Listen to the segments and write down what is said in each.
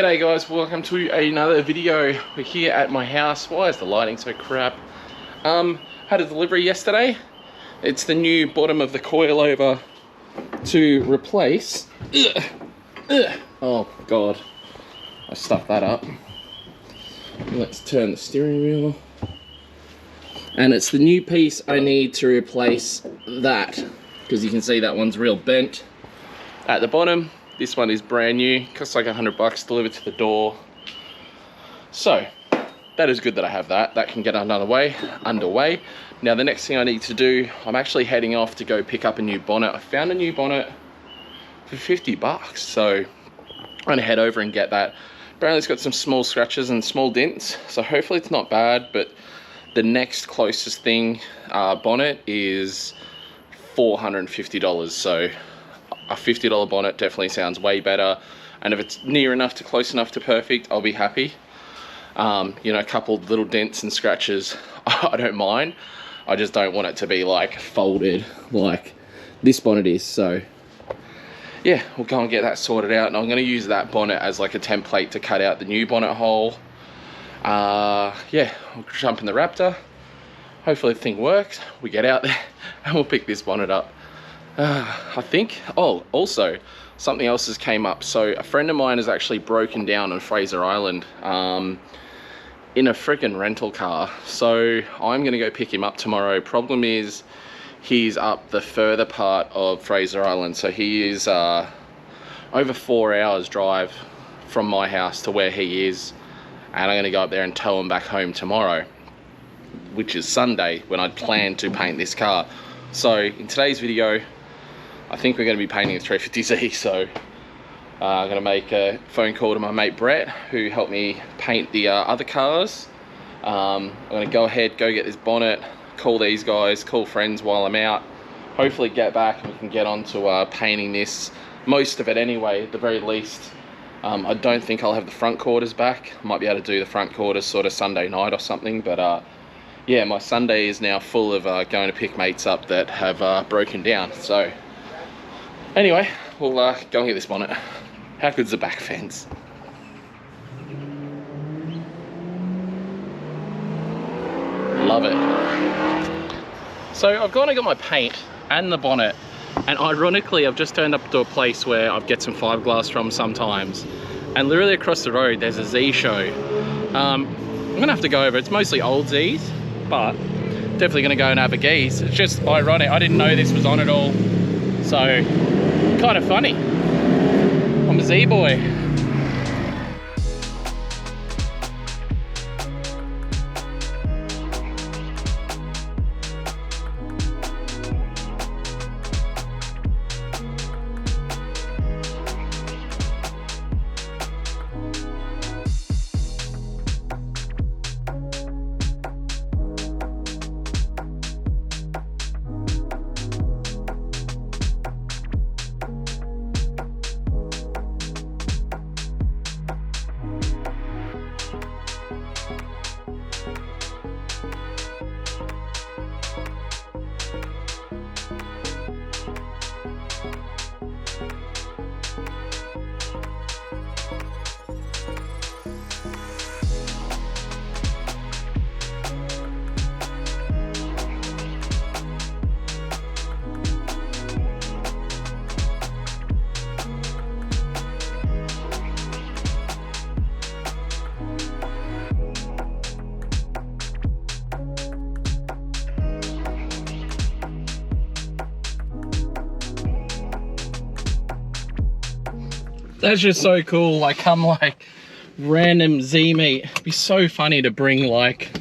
G'day guys, welcome to another video. We're here at my house. Why is the lighting so crap? Had a delivery yesterday. It's the new bottom of the coilover to replace. Oh god, I stuffed that up. Let's turn the steering wheel. And it's the new piece I need to replace that, because you can see that one's real bent at the bottom. This one is brand new, costs like $100 delivered to the door. So that is good that I have that. That can get underway. Now the next thing I need to do, I'm actually heading off to go pick up a new bonnet. I found a new bonnet for $50, so I'm gonna head over and get that. Apparently it's got some small scratches and small dents, so hopefully it's not bad, but the next closest thing bonnet is $450, so a $50 bonnet definitely sounds way better, and if it's near enough to close enough to perfect, I'll be happy. You know, a couple of little dents and scratches I don't mind. I just don't want it to be like folded like this bonnet is. So yeah, we'll go and get that sorted out, and I'm going to use that bonnet as like a template to cut out the new bonnet hole. Yeah, we'll jump in the Raptor. Hopefully the thing works. We get out there and we'll pick this bonnet up. I think, oh, also something else has came up. So a friend of mine has actually broken down on Fraser Island in a freaking rental car. So I'm gonna go pick him up tomorrow. Problem is he's up the further part of Fraser Island, so he is over 4 hours drive from my house to where he is, and I'm gonna go up there and tow him back home tomorrow, which is Sunday, when I'd planned to paint this car. So in today's video, I think we're going to be painting a 350Z, so I'm going to make a phone call to my mate Brett, who helped me paint the other cars. I'm going to go ahead, go get this bonnet, call these guys, call friends while I'm out, hopefully get back and we can get on to painting this, most of it anyway, at the very least. I don't think I'll have the front quarters back. I might be able to do the front quarters sort of Sunday night or something, but yeah, my Sunday is now full of going to pick mates up that have broken down. So anyway, we'll go and get this bonnet. How good's the back fence? Love it. So I've gone and got my paint and the bonnet, and ironically I've just turned up to a place where I get some fiberglass from sometimes, and literally across the road there's a Z show. I'm gonna have to go over. It's mostly old Z's, but definitely gonna go and have a gaze. It's just ironic, I didn't know this was on at all, so kind of funny. I'm a Z boy. That's just so cool. Like, come like random Z meet. It'd be so funny to bring like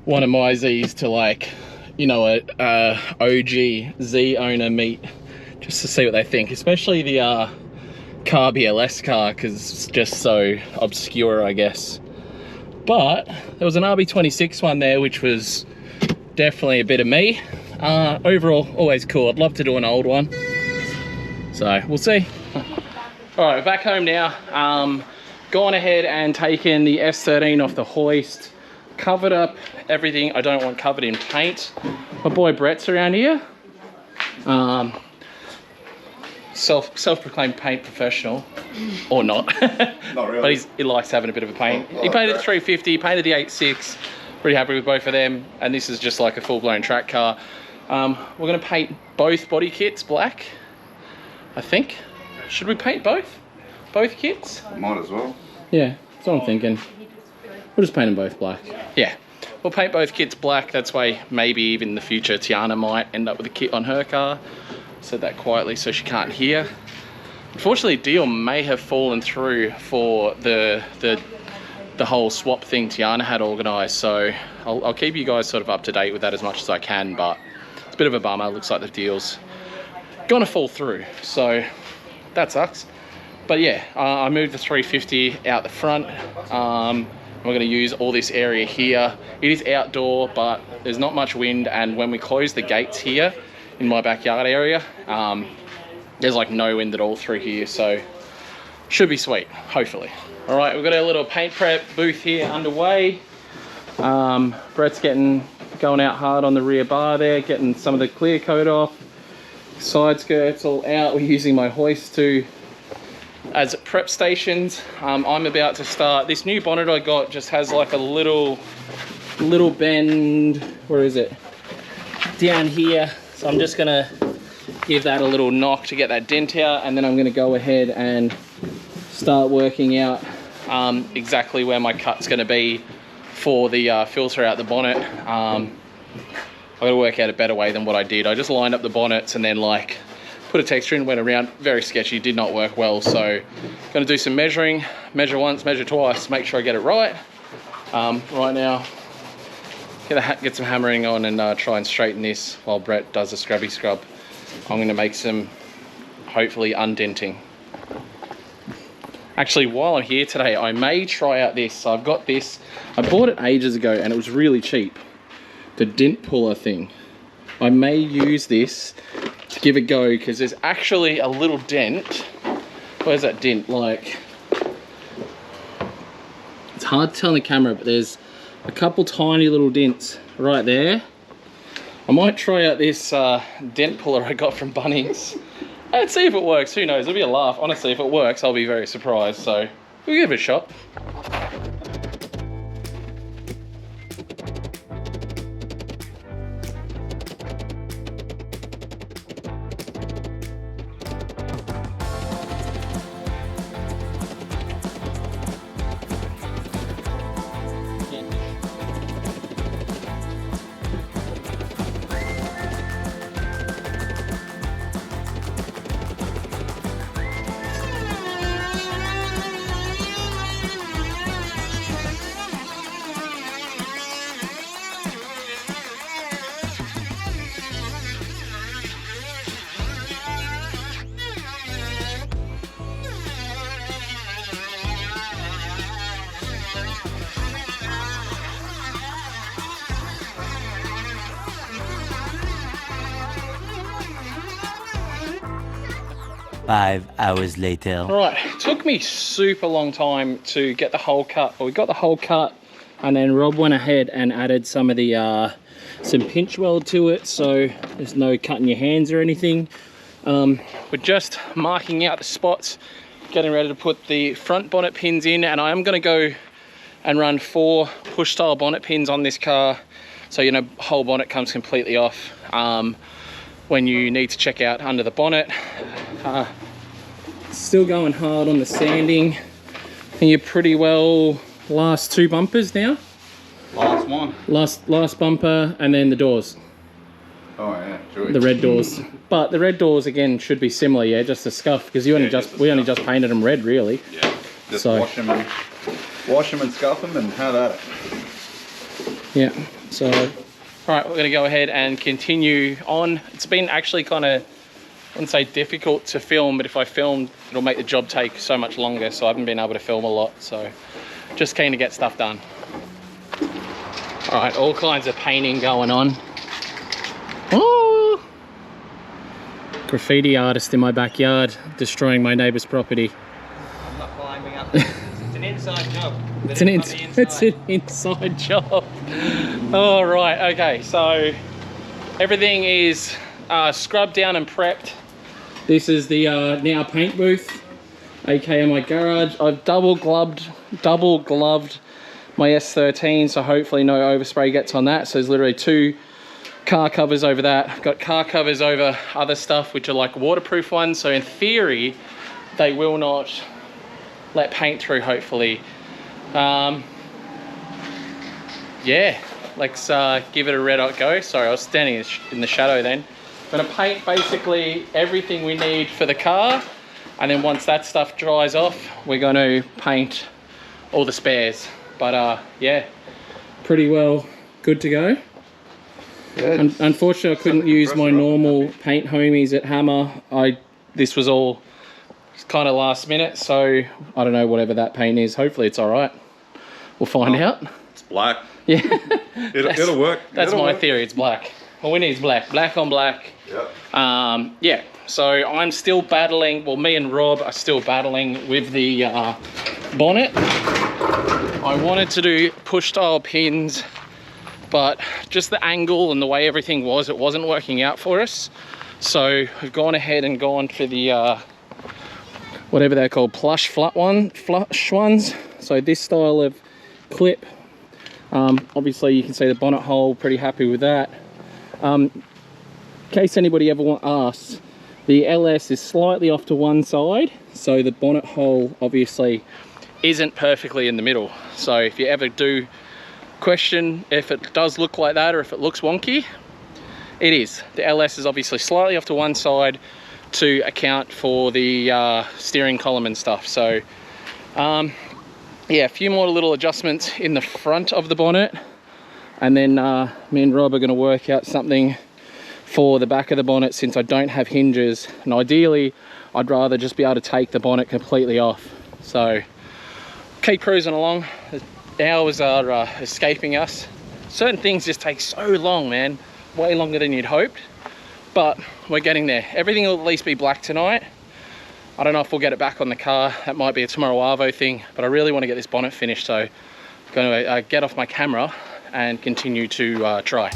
one of my Z's to like, you know, a OG Z owner meet, just to see what they think, especially the car BLS car, because it's just so obscure, I guess. But there was an RB26 one there, which was definitely a bit of me. Overall, always cool. I'd love to do an old one, so we'll see. All right, back home now. Gone ahead and taken the S13 off the hoist, covered up everything I don't want covered in paint. My boy Brett's around here. Self-proclaimed paint professional. or not. Not really. But he likes having a bit of a paint. He painted the 350, painted the 86. Pretty happy with both of them. And this is just like a full-blown track car. We're going to paint both body kits black, I think. Should we paint both kits? Might as well. Yeah, that's what I'm thinking. We'll just paint them both black. Yeah, we'll paint both kits black. That's why maybe even in the future Tiana might end up with a kit on her car. Said that quietly so she can't hear. Unfortunately, a deal may have fallen through for the whole swap thing Tiana had organised. So I'll keep you guys sort of up to date with that as much as I can. But it's a bit of a bummer. Looks like the deal's gonna fall through. So that sucks. But yeah, I moved the 350 out the front. We're going to use all this area here. It is outdoor, but there's not much wind, and when we close the gates here in my backyard area, there's like no wind at all through here, so should be sweet, hopefully. All right, we've got our little paint prep booth here underway. Brett's going out hard on the rear bar there, getting some of the clear coat off. Side skirts all out. We're using my hoist as prep stations. I'm about to start. This new bonnet I got just has like a little bend, where is it? Down here. So I'm just gonna give that a little knock to get that dent out, and then I'm gonna go ahead and start working out exactly where my cut's gonna be for the filter out the bonnet. I've got to work out a better way than what I did. I just lined up the bonnets and then like put a texture in, went around. Very sketchy, did not work well. So gonna do some measuring, measure once, measure twice, make sure I get it right. Right now, get some hammering on and try and straighten this while Brett does a scrubby scrub. I'm gonna make some, hopefully, undenting. Actually, while I'm here today, I may try out this. So I've got this, I bought it ages ago and it was really cheap. The dent puller thing. I may use this to give a go, because there's actually a little dent. Where's that dent? Like, it's hard to tell in the camera, but there's a couple tiny little dents right there. I might try out this dent puller I got from Bunnings and see if it works. Who knows? It'll be a laugh. Honestly, if it works, I'll be very surprised. So we'll give it a shot. 5 hours later. All right, it took me super long time to get the hole cut, but we got the hole cut, and then Rob went ahead and added some of the some pinch weld to it, so there's no cutting your hands or anything. We're just marking out the spots, getting ready to put the front bonnet pins in, and I am going to go and run 4 push style bonnet pins on this car, so you know, whole bonnet comes completely off when you need to check out under the bonnet. Still going hard on the sanding, and you're pretty well last 2 bumpers now. Last one. Last bumper, and then the doors. Oh yeah, true. The red doors. But the red doors again should be similar, yeah, just a scuff, because we only just painted them red, really. Yeah. Just so, wash them and scuff them and have at it. Yeah. So, all right, we're gonna go ahead and continue on. It's been actually kind of, I wouldn't say difficult to film, but if I filmed, it'll make the job take so much longer, so I haven't been able to film a lot, so just keen to get stuff done. All right, all kinds of painting going on. Oh! Graffiti artist in my backyard, destroying my neighbour's property. I'm not climbing up. It's an inside job. It's an inside job. All right, okay, so everything is scrubbed down and prepped. This is the now paint booth. aka my garage. I've double gloved my S13, so hopefully no overspray gets on that. So there's literally 2 car covers over that. I've got car covers over other stuff which are like waterproof ones, so in theory they will not let paint through, hopefully. Yeah, let's give it a red hot go. Sorry, I was standing in the shadow then. I'm gonna paint basically everything we need for the car, and then once that stuff dries off, we're gonna paint all the spares. But yeah, pretty well good to go. Yeah. Unfortunately, I couldn't use my normal paint homies at Hammer. This was all kind of last minute, so I don't know whatever that paint is. Hopefully it's all right. We'll find out. It's black. Yeah. It'll work. That's my theory, it's black. All we need is black. Black on black. Yep. Yeah, so I'm still battling, well, me and Rob are still battling with the bonnet. I wanted to do push style pins, but just the angle and the way everything was, it wasn't working out for us. So we've gone ahead and gone for the whatever they're called, flush ones. So this style of clip. Obviously you can see the bonnet hole, pretty happy with that. In case anybody ever asks, the LS is slightly off to one side, so the bonnet hole obviously isn't perfectly in the middle. So if you ever do question if it does look like that or if it looks wonky, it is. The LS is obviously slightly off to one side to account for the steering column and stuff. So yeah, a few more little adjustments in the front of the bonnet, and then me and Rob are going to work out something for the back of the bonnet, since I don't have hinges, and ideally I'd rather just be able to take the bonnet completely off. So keep cruising along. The hours are escaping us. Certain things just take so long, man, way longer than you'd hoped, but we're getting there. Everything will at least be black tonight. I don't know if we'll get it back on the car. That might be a tomorrow Arvo thing, but I really want to get this bonnet finished, so I'm going to get off my camera and continue to try.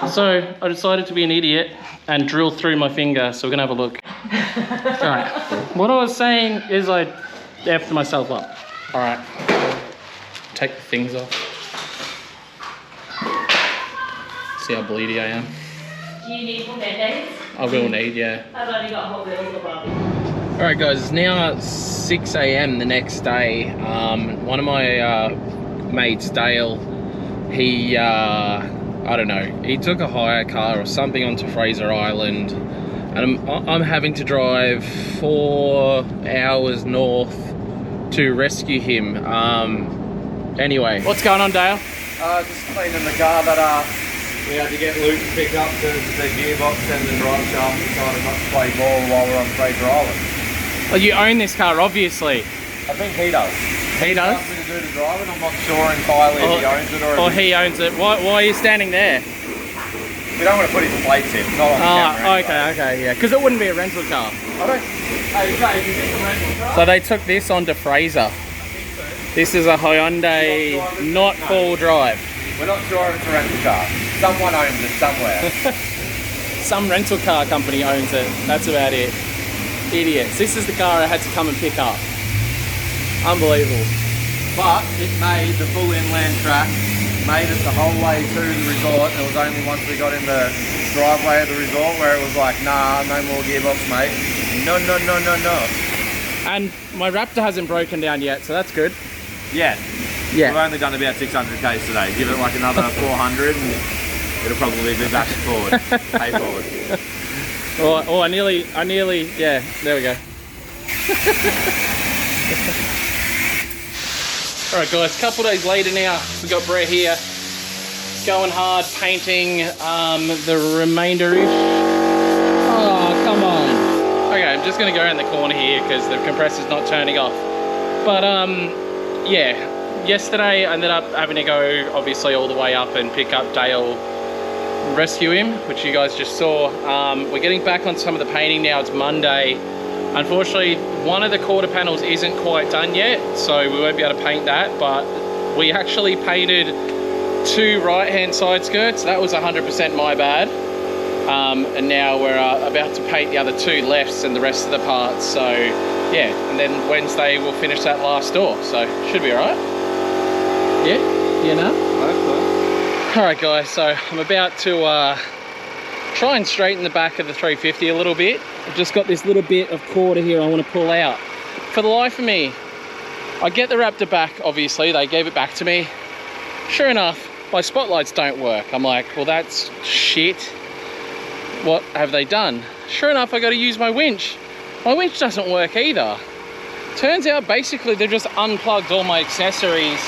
So I decided to be an idiot and drill through my finger, so we're gonna have a look. All right, what I was saying is I effed myself up. All right, take the things off. See how bleedy I am. Do you need more band-aids? I will need, yeah. I've only got Hot Wheels or Barbie. All right guys, it's now 6 AM the next day. One of my mates, Dale, he, I don't know, he took a hire car or something onto Fraser Island, and I'm having to drive 4 hours north to rescue him. Anyway, what's going on, Dale? Just cleaning the car that we had to get Luke to pick up because the gearbox and the drive shaft decided not to play ball while we're on Fraser Island. Well, you own this car, obviously. I think he does. He does? He asked me to do the driving. I'm not sure entirely if he owns it or he owns it. Why are you standing there? We don't want to put his plates in. It's not on the camera anyway. Okay, yeah. Because it wouldn't be a rental car. I don't... Hey, Jay, is this a rental car? So they took this onto Fraser. This is a Hyundai, not full drive. We're not sure if it's a rental car. Someone owns it somewhere. Some rental car company owns it. That's about it. Idiots. This is the car I had to come and pick up. Unbelievable. But it made the full inland track, made it the whole way to the resort. It was only once we got in the driveway of the resort where it was like, nah, no more gearbox, mate. No. And my Raptor hasn't broken down yet, so that's good. Yeah. Yeah. We've only done about 600 k's today. Give it like another 400 and it'll probably be back forward. Pay forward. Oh, I nearly, yeah, there we go. All right, guys, a couple days later now, we've got Brett here, going hard, painting the remainder-ish. Oh, come on. Okay, I'm just gonna go around the corner here because the compressor's not turning off. But yeah, yesterday I ended up having to go obviously all the way up and pick up Dale, rescue him, which you guys just saw. We're getting back on some of the painting now. It's Monday. Unfortunately, one of the quarter panels isn't quite done yet, so we won't be able to paint that, but we actually painted 2 right-hand side skirts. That was 100% my bad. And now we're about to paint the other 2 lefts and the rest of the parts. So yeah, and then Wednesday we'll finish that last door. So should be all right. Yeah, you know? I hope so. All right, guys. So I'm about to try and straighten the back of the 350 a little bit. I've just got this little bit of quarter here I want to pull out. For the life of me, I get the Raptor back. Obviously, they gave it back to me. Sure enough, my spotlights don't work. I'm like, well, that's shit. What have they done? Sure enough, I got to use my winch. My winch doesn't work either. Turns out basically they've just unplugged all my accessories,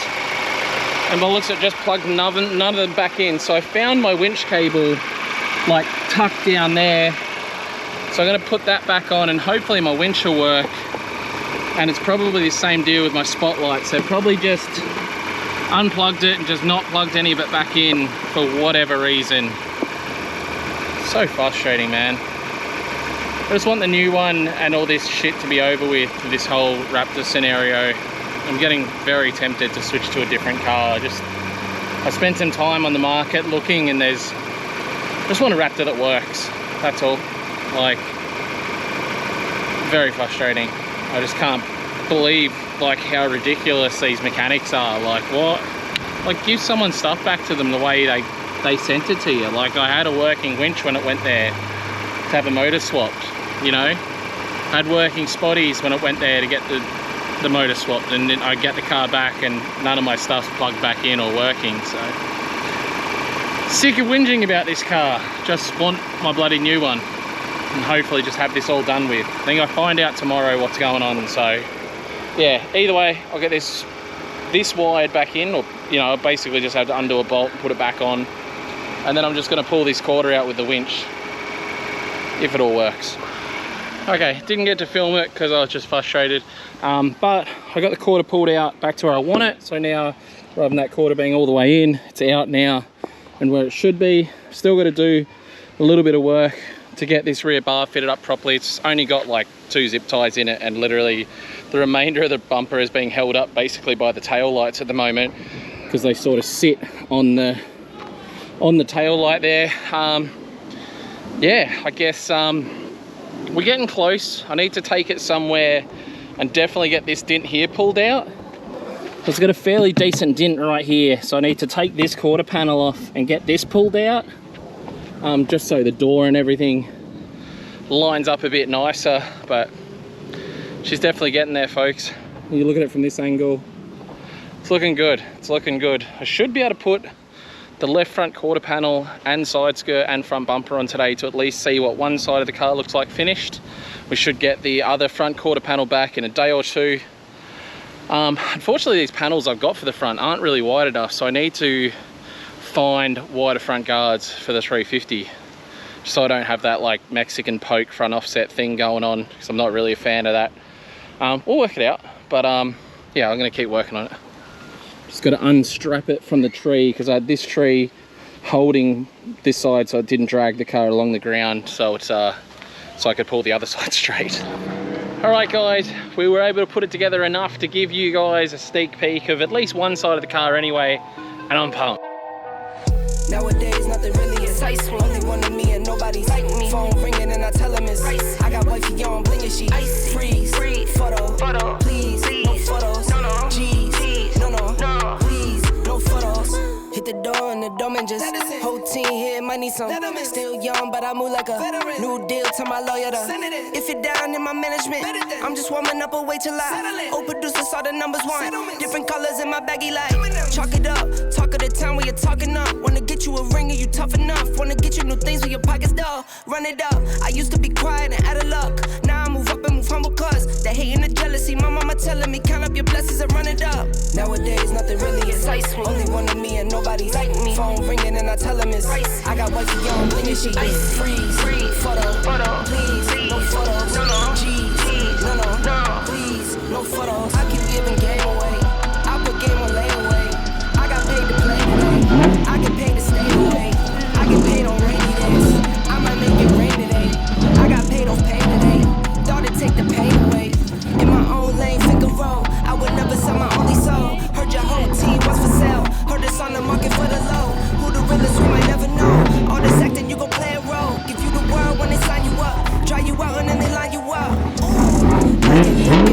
and by the looks of it, just plugged none of them back in. So I found my winch cable like tucked down there. So I'm going to put that back on and hopefully my winch will work. And it's probably the same deal with my spotlights. They've probably just unplugged it and just not plugged any of it back in for whatever reason. So frustrating, man. I just want the new one and all this shit to be over with, this whole Raptor scenario. I'm getting very tempted to switch to a different car. I spent some time on the market looking, and I just want a Raptor that works. That's all. Like, very frustrating. I just can't believe like how ridiculous these mechanics are. Like, what? Like, give someone stuff back to them the way they sent it to you. Like, I had a working winch when it went there to have a motor swapped, you know? I had working spotties when it went there to get the motor swapped, and then I get the car back and none of my stuff's plugged back in or working. So sick of whinging about this car. Just want my bloody new one and hopefully just have this all done with. I think I find out tomorrow what's going on. So yeah, either way, I'll get this wired back in, or you know, I basically just have to undo a bolt and put it back on, and then I'm just going to pull this quarter out with the winch if it all works. Okay, didn't get to film it because I was just frustrated, but I got the quarter pulled out back to where I want it. So now, rather than that quarter being all the way in, it's out now and where it should be. Still got to do a little bit of work to get this rear bar fitted up properly. It's only got like 2 zip ties in it, and literally the remainder of the bumper is being held up basically by the tail lights at the moment, because they sort of sit on the tail light there. Yeah, I guess we're getting close. I need to take it somewhere and definitely get this dent here pulled out. It's got a fairly decent dent right here, so I need to take this quarter panel off and get this pulled out, just so the door and everything lines up a bit nicer. But she's definitely getting there, folks. You look at it from this angle, it's looking good. It's looking good. I should be able to put the left front quarter panel and side skirt and front bumper on today to at least see what one side of the car looks like finished. We should get the other front quarter panel back in a day or 2. Unfortunately, these panels I've got for the front aren't really wide enough, so I need to find wider front guards for the 350, so I don't have that like Mexican poke front offset thing going on, because I'm not really a fan of that. We'll work it out, but yeah, I'm gonna keep working on it. Just got to unstrap it from the tree, because I had this tree holding this side so it didn't drag the car along the ground, so it's so I could pull the other side straight. All right, guys, we were able to put it together enough to give you guys a sneak peek of at least one side of the car anyway, and I'm pumped. Nowadays, nothing really excites me. Only one of me and nobody's like me. Phone ringing and I tell him it's ice. I got wifey on bling and she icy. Freeze, photo, please, no photos. No, G's, no, please, no photos. Hit the door and the dome and just whole team here. might need some. Still young, but I move like a new deal to my lawyer. If you're down in my management, I'm just warming up, wait till I. Old producer saw the numbers one. Different colors in my baggy light. Chalk it up, talk of the town when you're talking up. Wanna get you a ring and you tough enough. Wanna get you new things with your pockets dull. Run it up. I used to be quiet and out of luck. Now I move up and move humble cause the hate and the jealousy. My mama telling me count up your blessings and run it up. Nowadays nothing really excites me. Only one of me and nobody like me. Phone ringing and I tell him it's I got wifey on blingy she freeze. Photo, please, no photos. G's, no, please, no photos. I keep giving game away. I put game on layaway. I got paid to play today. I get paid to stay away. I get paid on rainy days. I might make it rain today. I got paid on pain today. Thought it'd take the pain away. In my own lane, Fink a roll. I would never sell my only soul. Heard your whole team was for sale. Heard it's on the market for the low. Who the realest, we might never know. All this acting, you gon' play a role. Give you the world when they sign you up. Try you out and then they line you up. Ooh,